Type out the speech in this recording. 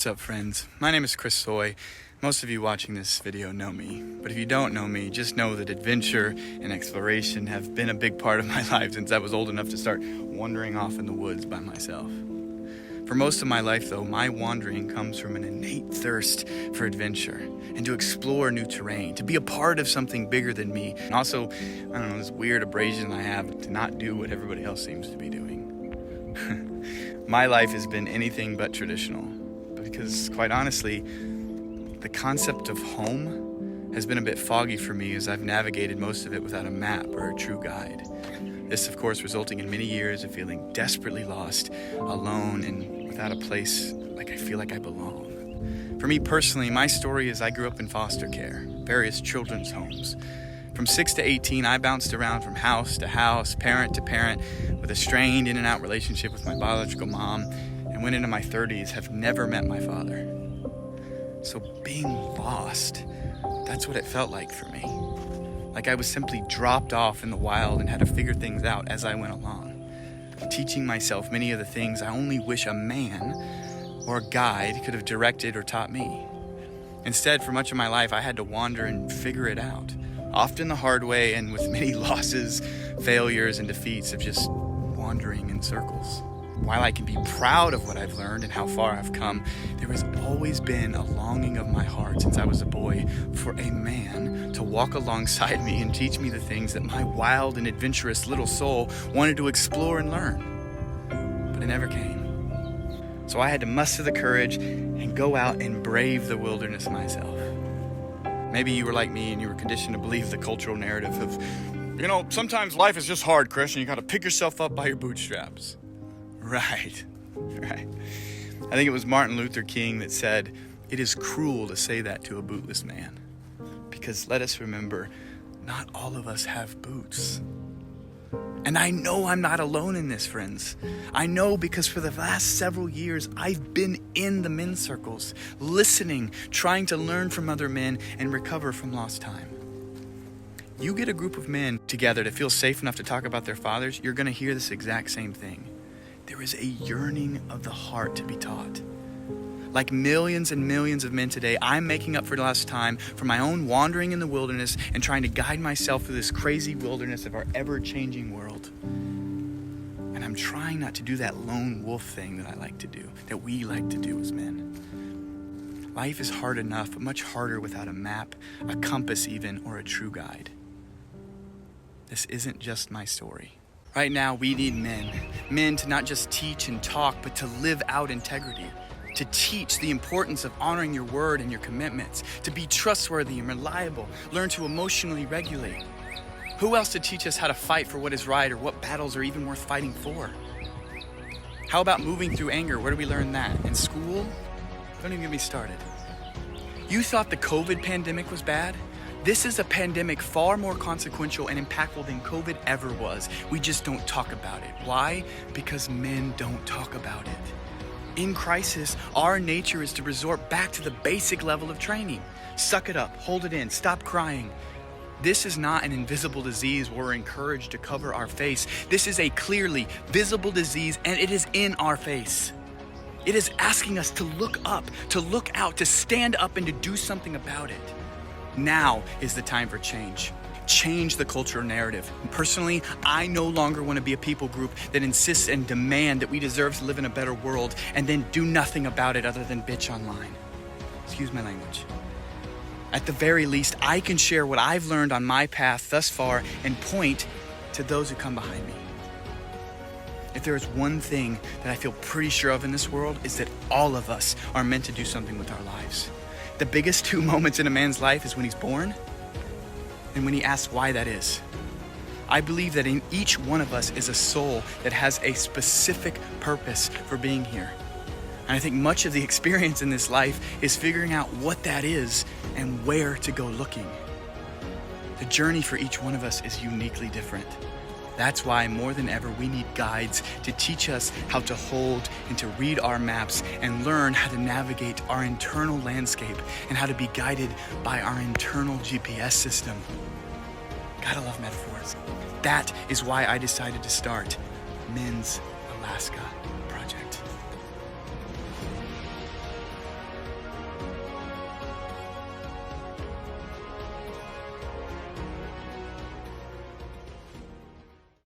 What's up, friends? My name is Chris Sawey. Most of you watching this video know me, but if you don't know me, just know that adventure and exploration have been a big part of my life since I was old enough to start wandering off in the woods by myself. For most of my life, though, my wandering comes from an innate thirst for adventure and to explore new terrain, to be a part of something bigger than me, and also, this weird abrasion I have to not do what everybody else seems to be doing. My life has been anything but traditional, because quite honestly, the concept of home has been a bit foggy for me as I've navigated most of it without a map or a true guide. This, of course, resulting in many years of feeling desperately lost, alone, and without a place like I feel like I belong. For me personally, my story is I grew up in foster care, various children's homes. From 6 to 18, I bounced around from house to house, parent to parent, with a strained in and out relationship with my biological mom, and went into my 30s, have never met my father. So being lost, that's what it felt like for me. Like I was simply dropped off in the wild and had to figure things out as I went along, teaching myself many of the things I only wish a man or a guide could have directed or taught me. Instead, for much of my life, I had to wander and figure it out, often the hard way and with many losses, failures, and defeats of just wandering in circles. While I can be proud of what I've learned and how far I've come, there has always been a longing of my heart since I was a boy for a man to walk alongside me and teach me the things that my wild and adventurous little soul wanted to explore and learn. But it never came. So I had to muster the courage and go out and brave the wilderness myself. Maybe you were like me and you were conditioned to believe the cultural narrative of, sometimes life is just hard, Chris, and you got to pick yourself up by your bootstraps. Right. I think it was Martin Luther King that said, "It is cruel to say that to a bootless man." Because let us remember, not all of us have boots. And I know I'm not alone in this, friends. I know because for the last several years, I've been in the men's circles, listening, trying to learn from other men and recover from lost time. You get a group of men together to feel safe enough to talk about their fathers, you're going to hear this exact same thing. There is a yearning of the heart to be taught. Like millions and millions of men today, I'm making up for lost time for my own wandering in the wilderness and trying to guide myself through this crazy wilderness of our ever-changing world. And I'm trying not to do that lone wolf thing that I like to do, that we like to do as men. Life is hard enough, but much harder without a map, a compass even, or a true guide. This isn't just my story. Right now, we need men to not just teach and talk, but to live out integrity, to teach the importance of honoring your word and your commitments, to be trustworthy and reliable, learn to emotionally regulate. Who else to teach us how to fight for what is right or what battles are even worth fighting for? How about moving through anger? Where do we learn that? In school? Don't even get me started. You thought the COVID pandemic was bad? This is a pandemic far more consequential and impactful than COVID ever was. We just don't talk about it. Why? Because men don't talk about it. In crisis, our nature is to resort back to the basic level of training. Suck it up, hold it in, stop crying. This is not an invisible disease where we're encouraged to cover our face. This is a clearly visible disease, and it is in our face. It is asking us to look up, to look out, to stand up and to do something about it. Now is the time for change. Change the cultural narrative. And personally, I no longer want to be a people group that insists and demand that we deserve to live in a better world and then do nothing about it other than bitch online. Excuse my language. At the very least, I can share what I've learned on my path thus far and point to those who come behind me. If there is one thing that I feel pretty sure of in this world, is that all of us are meant to do something with our lives. The biggest two moments in a man's life is when he's born and when he asks why that is. I believe that in each one of us is a soul that has a specific purpose for being here. And I think much of the experience in this life is figuring out what that is and where to go looking. The journey for each one of us is uniquely different. That's why more than ever we need guides to teach us how to hold and to read our maps and learn how to navigate our internal landscape and how to be guided by our internal GPS system. Gotta love metaphors. That is why I decided to start Men's Alaska.